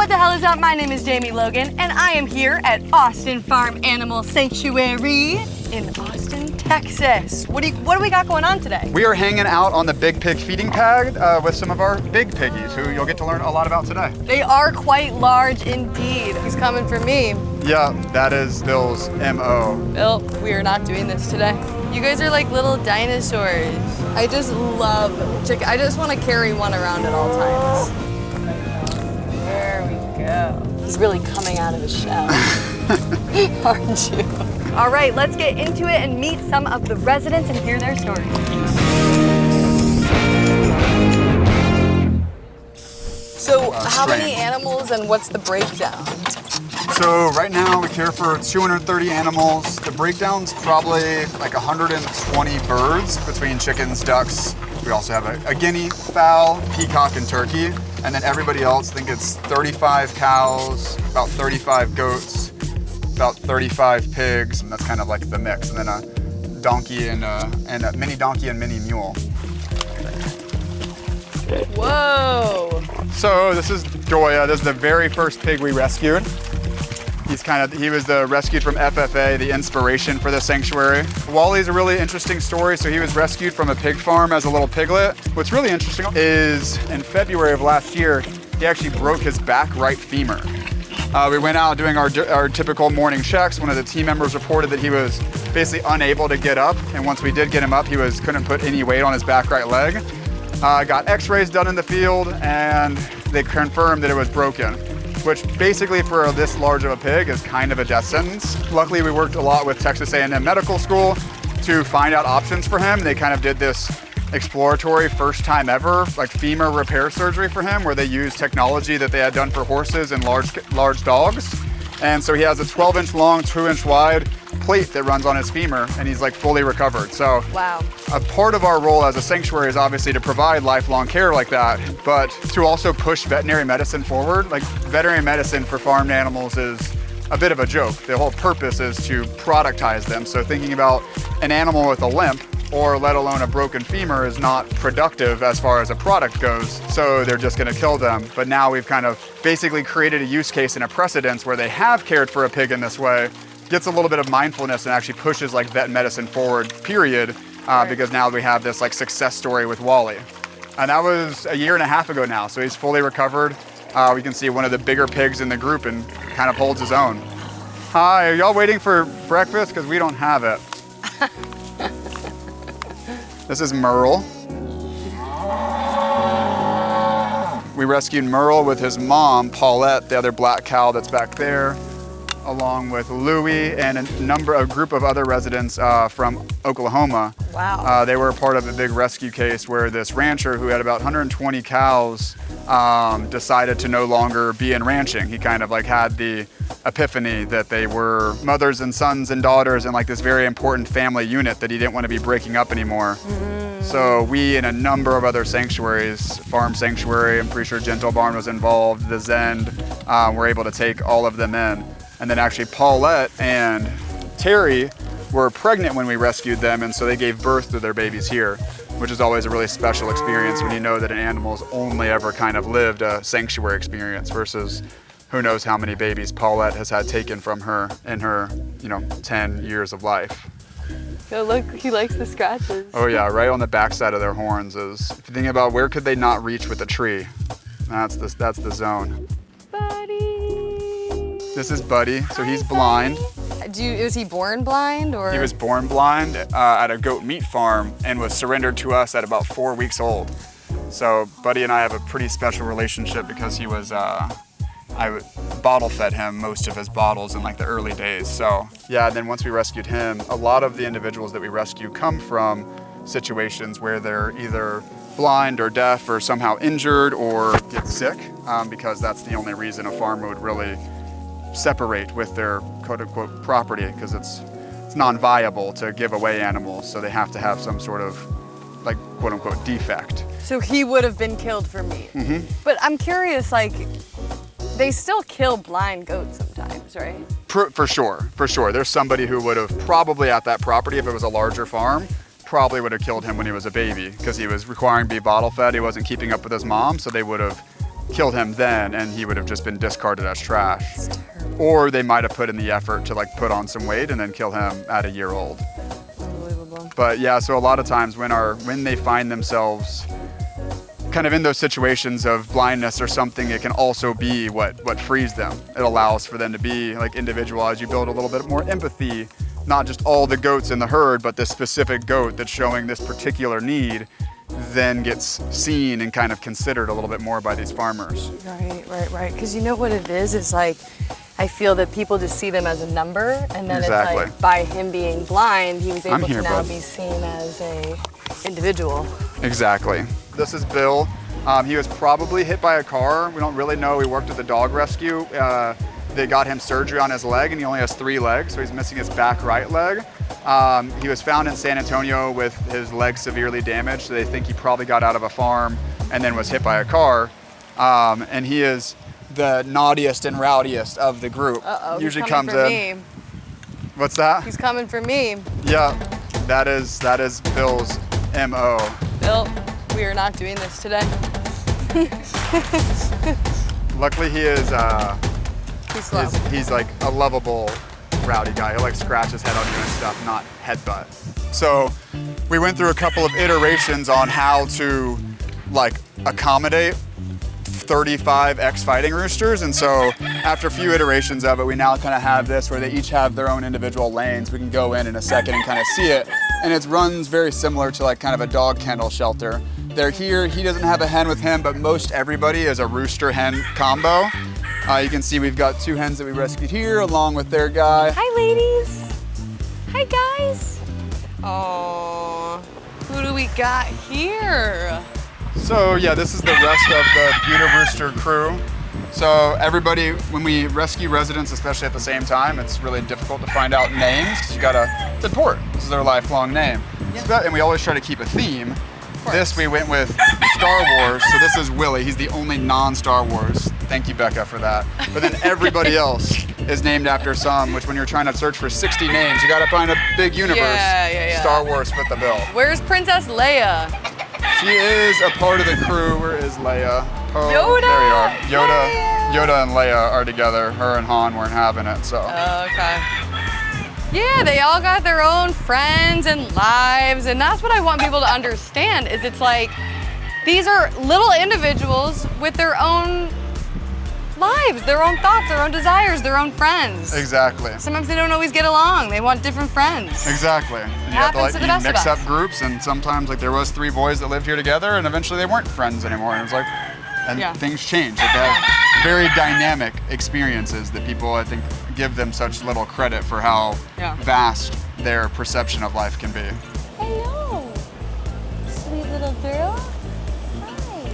What the hell is up? My name is Jamie Logan, and I am here at Austin Farm Animal Sanctuary in Austin, Texas. What do we got going on today? We are hanging out on the big pig feeding pad with some of our big piggies, who you'll get to learn a lot about today. They are quite large indeed. He's coming for me. Yeah, that is Bill's MO. Bill, we are not doing this today. You guys are like little dinosaurs. I just love chicken. I just want to carry one around at all times. There we go. He's really coming out of his shell, aren't you? All right, let's get into it and meet some of the residents and hear their stories. So how many animals and what's the breakdown? So right now we care for 230 animals. The breakdown's probably like 120 birds between chickens, ducks. We also have a guinea, fowl, peacock, and turkey. And then everybody else, I think it's 35 cows, about 35 goats, about 35 pigs, and that's kind of like the mix. And then a donkey and a mini donkey and mini mule. Whoa! So this is Goya. This is the very first pig we rescued. He was rescued from FFA, the inspiration for the sanctuary. Wally's a really interesting story. So he was rescued from a pig farm as a little piglet. What's really interesting is in February of last year, he actually broke his back right femur. We went out doing our typical morning checks. One of the team members reported that he was basically unable to get up. And once we did get him up, he couldn't put any weight on his back right leg. Got x-rays done in the field and they confirmed that it was broken, which basically for this large of a pig is kind of a death sentence. Luckily, we worked a lot with Texas A&M Medical School to find out options for him. They kind of did this exploratory first time ever, like femur repair surgery for him, where they used technology that they had done for horses and large dogs. And so he has a 12-inch long, 2-inch wide plate that runs on his femur, and he's like fully recovered. So wow. A part of our role as a sanctuary is obviously to provide lifelong care like that, but to also push veterinary medicine forward. Like veterinary medicine for farmed animals is a bit of a joke. The whole purpose is to productize them. So thinking about an animal with a limp, or let alone a broken femur, is not productive as far as a product goes. So they're just gonna kill them. But now we've kind of basically created a use case and a precedence where they have cared for a pig in this way, gets a little bit of mindfulness and actually pushes like vet medicine forward, period. Because now we have this like success story with Wally. And that was a year and a half ago now. So he's fully recovered. We can see one of the bigger pigs in the group and kind of holds his own. Hi, are y'all waiting for breakfast? Because we don't have it. This is Merle. We rescued Merle with his mom, Paulette, the other black cow that's back there, along with Louie and a group of other residents from Oklahoma. Wow. They were a part of a big rescue case where this rancher who had about 120 cows decided to no longer be in ranching. He kind of like had the epiphany that they were mothers and sons and daughters and like this very important family unit that he didn't want to be breaking up anymore. So we and a number of other sanctuaries, Farm Sanctuary, I'm pretty sure Gentle Barn was involved, the Zend, were able to take all of them in. And then actually Paulette and Terry were pregnant when we rescued them, and so they gave birth to their babies here, which is always a really special experience when you know that an animal's only ever kind of lived a sanctuary experience versus who knows how many babies Paulette has had taken from her in her, 10 years of life. Oh, look, he likes the scratches. Oh yeah, right on the backside of their horns is, if you think about where could they not reach with a tree, that's the zone. Buddy. This is Buddy, so he's blind. Was he born blind or? He was born blind at a goat meat farm and was surrendered to us at about 4 weeks old. So Buddy and I have a pretty special relationship because he was, I bottle fed him most of his bottles in like the early days. So yeah, and then once we rescued him, a lot of the individuals that we rescue come from situations where they're either blind or deaf or somehow injured or get sick, because that's the only reason a farmer would really separate with their quote-unquote property, because it's non-viable to give away animals, so they have to have some sort of like quote-unquote defect. So he would have been killed for meat. Mm-hmm. But I'm curious, like, they still kill blind goats sometimes, right? For sure. There's somebody who would have probably at that property, if it was a larger farm, probably would have killed him when he was a baby because he was requiring to be bottle fed. He wasn't keeping up with his mom, so they would have killed him then, and he would have just been discarded as trash. Or they might have put in the effort to like put on some weight and then kill him at a year old. Unbelievable. But yeah, so a lot of times when they find themselves kind of in those situations of blindness or something, it can also be what frees them. It allows for them to be like individualized. You build a little bit more empathy, not just all the goats in the herd, but this specific goat that's showing this particular need then gets seen and kind of considered a little bit more by these farmers. Right. Because you know what it is? It's like, I feel that people just see them as a number, and then Exactly. it's like, by him being blind, he was able here, to now bud. be seen as a individual. Exactly. This is Bill. He was probably hit by a car. We don't really know. We worked at the dog rescue. They got him surgery on his leg, and he only has 3 legs, so he's missing his back right leg. He was found in San Antonio with his leg severely damaged, so they think he probably got out of a farm and then was hit by a car. And he is the naughtiest and rowdiest of the group. Uh-oh, Usually he's coming comes for in. me. What's that? He's coming for me. Yeah, that is Bill's MO. Bill, we are not doing this today. Luckily, he is. He's slow. He's like a lovable, rowdy guy. He'll like scratch his head on you and stuff, not headbutt. So we went through a couple of iterations on how to like accommodate 35 ex-fighting roosters, and so after a few iterations of it, we now kind of have this where they each have their own individual lanes. We can go in a second and kind of see it, and it runs very similar to like kind of a dog kennel shelter. They're here. He doesn't have a hen with him, but most everybody is a rooster hen combo. You can see we've got 2 hens that we rescued here along with their guy. Hi, ladies. Hi, guys. Oh, who do we got here? So yeah, this is the rest of the Buda Rooster crew. So everybody, when we rescue residents, especially at the same time, it's really difficult to find out names. It's important. This is their lifelong name. Yeah. And we always try to keep a theme. This we went with Star Wars, so this is Willie. He's the only non-Star Wars. Thank you, Becca, for that. But then everybody else is named after some, which when you're trying to search for 60 names, you gotta find a big universe. Yeah. Star Wars fit the bill. Where's Princess Leia? She is a part of the crew. Where is Leia? Oh, Yoda! There you are. Leia! Yoda and Leia are together. Her and Han weren't having it, so. Okay. Yeah, they all got their own friends and lives, and that's what I want people to understand, is it's like, these are little individuals with their own lives, their own thoughts, their own desires, their own friends. Exactly. Sometimes they don't always get along. They want different friends. Exactly. And you have to Happens to the best of mix us. up groups, and sometimes like there was 3 boys that lived here together, and eventually they weren't friends anymore. And it was like, and Yeah. things change. Like, they have very dynamic experiences that people, I think, give them such little credit for how vast their perception of life can be. Hello, sweet little girl. Hi.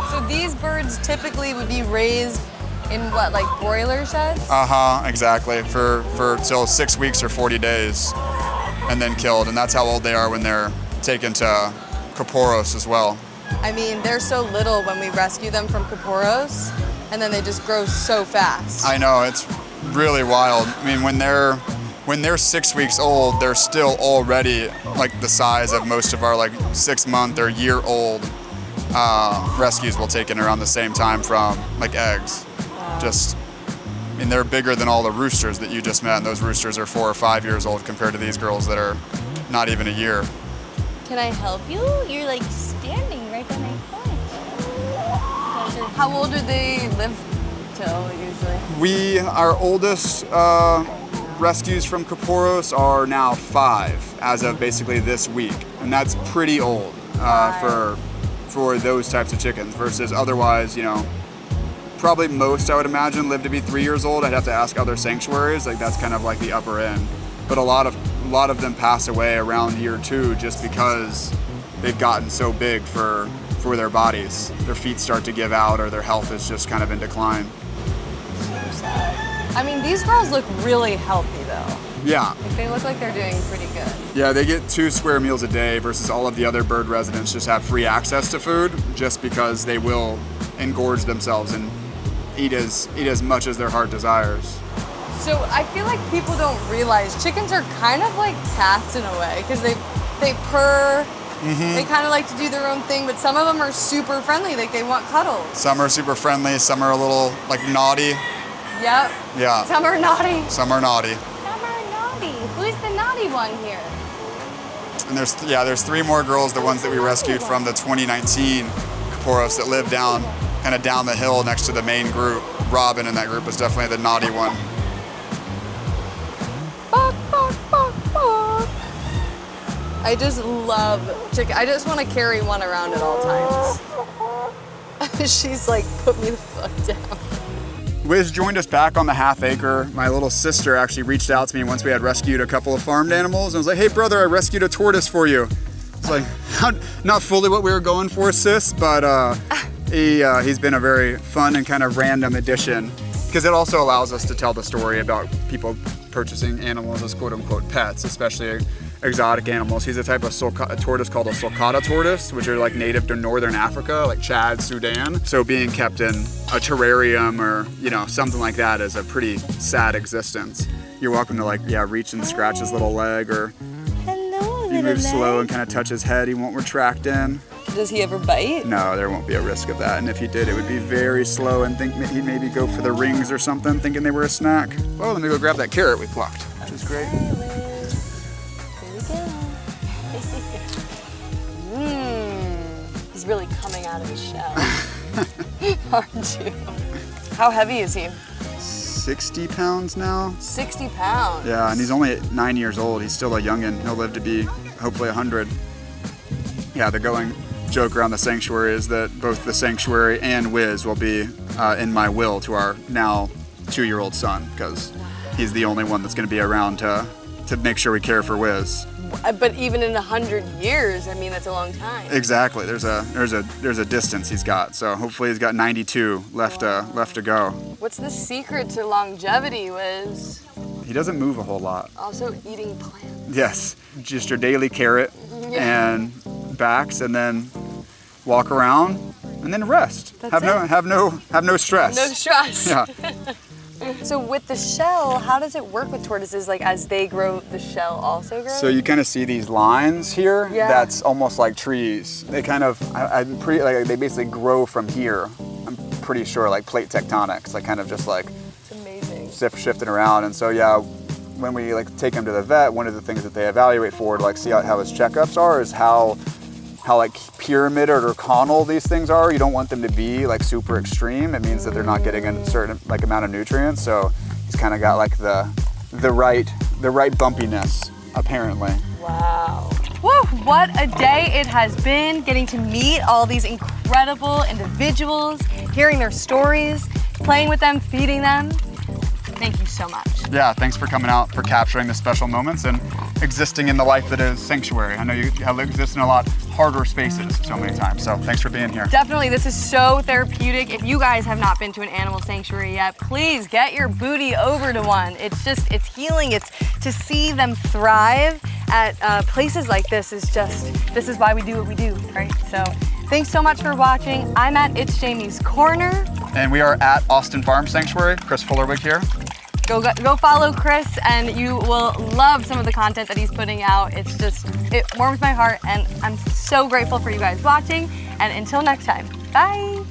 So these birds typically would be raised in what, like broiler sheds? Exactly. For till 6 weeks or 40 days, and then killed. And that's how old they are when they're taken to Coporos as well. I mean, they're so little when we rescue them from Coporos, and then they just grow so fast. I know, it's really wild. I mean, when they're 6 weeks old, they're still already like the size of most of our like 6-month or year-old rescues we'll take in around the same time from like eggs. Just, I mean, they're bigger than all the roosters that you just met, and those roosters are 4 or 5 years old compared to these girls that are not even a year. Can I help you? You're like standing right by my phone. How old do they live till usually? Our oldest rescues from Coporos are now 5 as of basically this week, and that's pretty old for those types of chickens versus otherwise, you know, probably most I would imagine live to be 3 years old. I'd have to ask other sanctuaries, like that's kind of like the upper end. But a lot of them pass away around year 2 just because they've gotten so big for their bodies. Their feet start to give out or their health is just kind of in decline. So sad. I mean, these girls look really healthy though. Yeah. Like, they look like they're doing pretty good. Yeah, they get 2 square meals a day versus all of the other bird residents just have free access to food just because they will engorge themselves and eat as much as their heart desires. So I feel like people don't realize chickens are kind of like cats in a way, because They purr. They kind of like to do their own thing, but some of them are super friendly. Like they want cuddles. Some are super friendly. Some are a little like naughty. Yep. Yeah. Some are naughty. Some are naughty. Some are naughty. Who's the naughty one here? And there's 3 more girls, the ones that we rescued from the 2019 Kaporos that live kind of down the hill next to the main group. Robin in that group was definitely the naughty one. I just love chicken. I just want to carry one around at all times. She's like, put me the fuck down. Whiz joined us back on the half acre. My little sister actually reached out to me once we had rescued a couple of farmed animals and was like, hey brother, I rescued a tortoise for you. It's like, not fully what we were going for, sis, but he's been a very fun and kind of random addition because it also allows us to tell the story about people purchasing animals as quote unquote pets, especially exotic animals. He's a type of tortoise called a sulcata tortoise, which are like native to northern Africa, like Chad, Sudan. So being kept in a terrarium or, you know, something like that is a pretty sad existence. You're welcome to like, yeah, reach and scratch his little leg, or if you move slow and kind of touch his head, he won't retract in. Does he ever bite? No, there won't be a risk of that. And if he did, it would be very slow and think he'd maybe go for the rings or something, thinking they were a snack. Oh, let me go grab that carrot we plucked, which is great. He's really coming out of his shell. Aren't you? How heavy is he? 60 pounds now. 60 pounds? Yeah, and he's only 9 years old. He's still a youngin'. He'll live to be hopefully 100. Yeah, the going joke around the sanctuary is that both the sanctuary and Whiz will be in my will to our now 2-year-old son, because he's the only one that's going to be around to make sure we care for Whiz. But even in 100 years, I mean, that's a long time. Exactly. There's a distance he's got. So hopefully he's got 92 left to go. What's the secret to longevity, Whiz? He doesn't move a whole lot. Also eating plants. Yes, just your daily carrot and backs, and then walk around and then rest. That's have no stress. No stress. Yeah. So with the shell, how does it work with tortoises? Like as they grow, the shell also grows? So you kind of see these lines here. Yeah. That's almost like trees. They kind of, I'm pretty, like they basically grow from here. I'm pretty sure, like plate tectonics, like kind of just like it's amazing. Shifting around. And so yeah, when we like take him to the vet, one of the things that they evaluate for to like see how his checkups are is how like pyramided or conal these things are. You don't want them to be like super extreme. It means that they're not getting a certain like amount of nutrients. So he's kind of got like the right bumpiness apparently. Wow. Woo, what a day it has been, getting to meet all these incredible individuals, hearing their stories, playing with them, feeding them. Thank you so much. Yeah, thanks for coming out, for capturing the special moments and existing in the life that is sanctuary. I know you have existed in a lot harder spaces so many times, so thanks for being here. Definitely, this is so therapeutic. If you guys have not been to an animal sanctuary yet, please get your booty over to one. It's healing. It's to see them thrive at places like this this is why we do what we do, right? So thanks so much for watching. I'm at It's Jamie's Corner. And we are at Austin Farm Sanctuary. Chris Fullerwig here. Go follow Chris, and you will love some of the content that he's putting out. It warms my heart, and I'm so grateful for you guys watching. And until next time, bye.